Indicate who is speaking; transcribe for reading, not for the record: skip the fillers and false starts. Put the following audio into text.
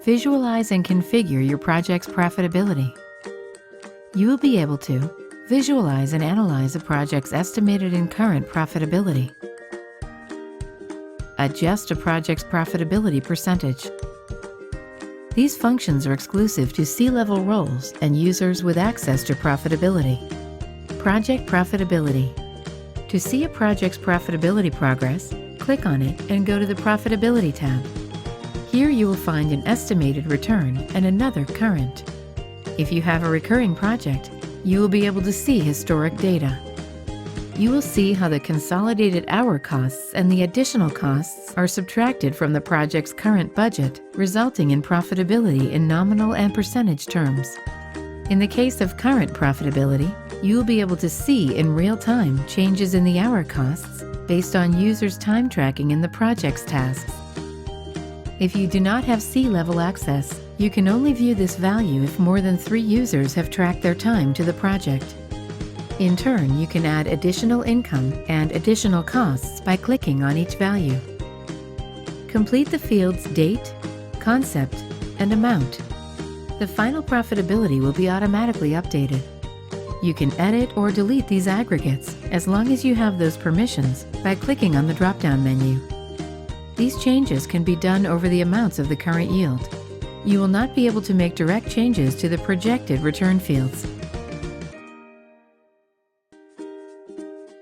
Speaker 1: Visualize and configure your project's profitability. You will be able to visualize and analyze a project's estimated and current profitability. Adjust a project's profitability percentage. These functions are exclusive to C-level roles and users with access to profitability. Project Profitability. To see a project's profitability progress, click on it and go to the Profitability tab. Here you will find an estimated return and another current. If you have a recurring project, you will be able to see historic data. You will see how the consolidated hour costs and the additional costs are subtracted from the project's current budget, resulting in profitability in nominal and percentage terms. In the case of current profitability, you will be able to see in real time changes in the hour costs based on users' time tracking in the project's tasks. If you do not have C-level access, you can only view this value if more than 3 users have tracked their time to the project. In turn, you can add additional income and additional costs by clicking on each value. Complete the fields Date, Concept, and Amount. The final profitability will be automatically updated. You can edit or delete these aggregates as long as you have those permissions by clicking on the drop-down menu. These changes can be done over the amounts of the current yield. You will not be able to make direct changes to the projected return fields.